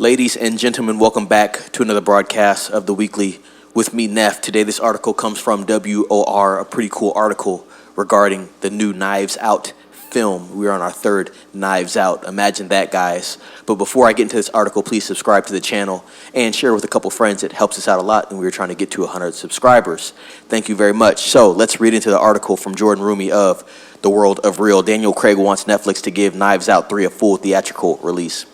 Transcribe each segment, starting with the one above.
Ladies and gentlemen, welcome back to another broadcast of The Weekly with me, Neff. Today, this article comes from WOR, a pretty cool article regarding the new Knives Out film. We're on our third Knives Out. Imagine that, guys. But before I get into this article, please subscribe to the channel and share with a couple friends. It helps us out a lot, and we're trying to get to 100 subscribers. Thank you very much. So let's read into the article from Jordan Rumi of The World of Real. Daniel Craig wants Netflix to give Knives Out 3 a full theatrical release.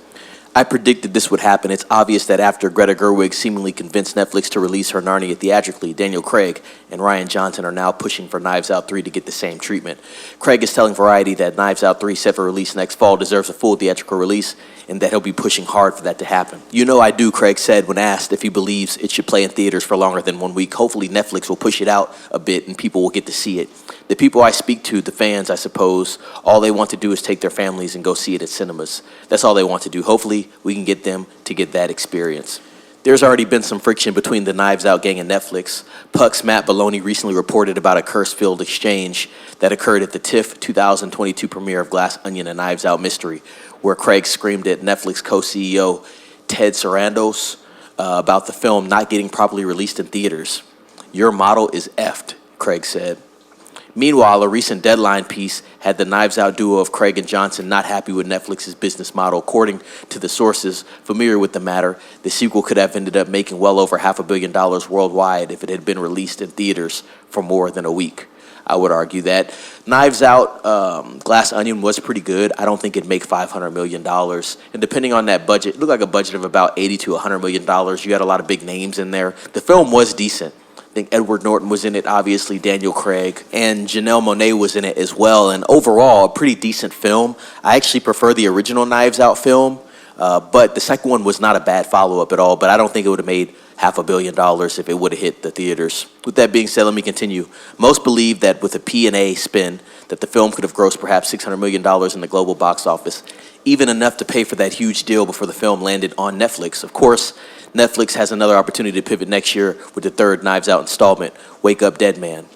I predicted this would happen. It's obvious that after Greta Gerwig seemingly convinced Netflix to release her Narnia theatrically, Daniel Craig and Rian Johnson are now pushing for Knives Out 3 to get the same treatment. Craig is telling Variety that Knives Out 3, set for release next fall, deserves a full theatrical release and that he'll be pushing hard for that to happen. You know I do, Craig said when asked if he believes it should play in theaters for longer than 1 week. Hopefully Netflix will push it out a bit and people will get to see it. The people I speak to, the fans, I suppose, all they want to do is take their families and go see it at cinemas. That's all they want to do. Hopefully, we can get them to get that experience. There's already been some friction between the Knives Out gang and Netflix. Puck's Matt Belloni recently reported about a curse-filled exchange that occurred at the TIFF 2022 premiere of Glass Onion: A Knives Out Mystery, where Craig screamed at Netflix co-CEO Ted Sarandos about the film not getting properly released in theaters. "Your model is effed," Craig said. Meanwhile, a recent Deadline piece had the Knives Out duo of Craig and Johnson not happy with Netflix's business model. According to the sources familiar with the matter, the sequel could have ended up making well over $500 million worldwide if it had been released in theaters for more than a week. I would argue that Knives Out, Glass Onion was pretty good. I don't think it'd make $500 million. And depending on that budget, it looked like a budget of about $80 to $100 million. You had a lot of big names in there. The film was decent. I think Edward Norton was in it, obviously, Daniel Craig, and Janelle Monáe was in it as well. And overall, a pretty decent film. I actually prefer the original Knives Out film, but the second one was not a bad follow-up at all, but I don't think it would have made $500 million if it would have hit the theaters. With that being said, let me continue. Most believe that with a P&A spin, that the film could have grossed perhaps $600 million in the global box office, even enough to pay for that huge deal before the film landed on Netflix. Of course, Netflix has another opportunity to pivot next year with the third Knives Out installment, Wake Up Dead Man.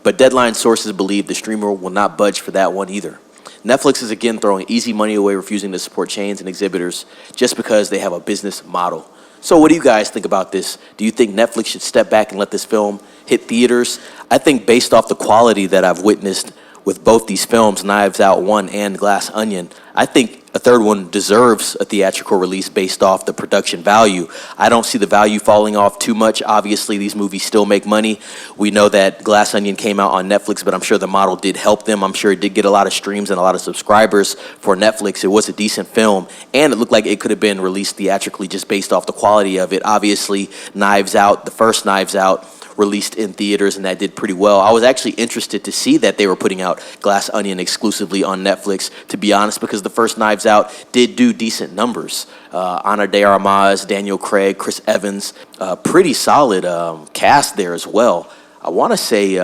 But Deadline sources believe the streamer will not budge for that one either. Netflix is again throwing easy money away, refusing to support chains and exhibitors just because they have a business model. So what do you guys think about this? Do you think Netflix should step back and let this film hit theaters? I think based off the quality that I've witnessed with both these films, Knives Out 1 and Glass Onion, I think a third one deserves a theatrical release based off the production value. I don't see the value falling off too much. Obviously, these movies still make money. We know that Glass Onion came out on Netflix, but I'm sure the model did help them. I'm sure it did get a lot of streams and a lot of subscribers for Netflix. It was a decent film, and it looked like it could have been released theatrically just based off the quality of it. Obviously, Knives Out, the first Knives Out, released in theaters, and that did pretty well. I was actually interested to see that they were putting out Glass Onion exclusively on Netflix, to be honest, because the first Knives Out did do decent numbers. Ana de Armas, Daniel Craig, Chris Evans, pretty solid cast there as well. I want to say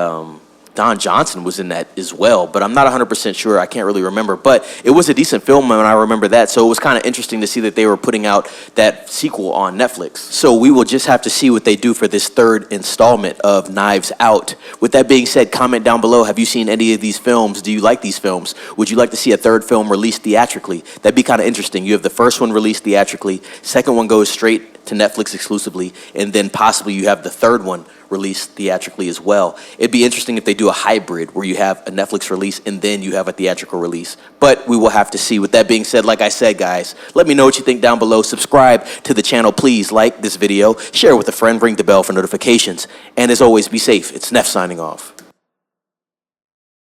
Don Johnson was in that as well, but I'm not 100% sure. I can't really remember, but it was a decent film and I remember that, so it was kind of interesting to see that they were putting out that sequel on Netflix. So we will just have to see what they do for this third installment of Knives Out. With that being said, comment down below, have you seen any of these films? Do you like these films? Would you like to see a third film released theatrically? That'd be kind of interesting. You have the first one released theatrically, second one goes straight to Netflix exclusively, and then possibly you have the third one released theatrically as well. It'd be interesting if they do a hybrid where you have a Netflix release and then you have a theatrical release. But we will have to see. With that being said, like I said, guys, let me know what you think down below. Subscribe to the channel. Please like this video, share with a friend, ring the bell for notifications. And as always, be safe. It's Neff signing off.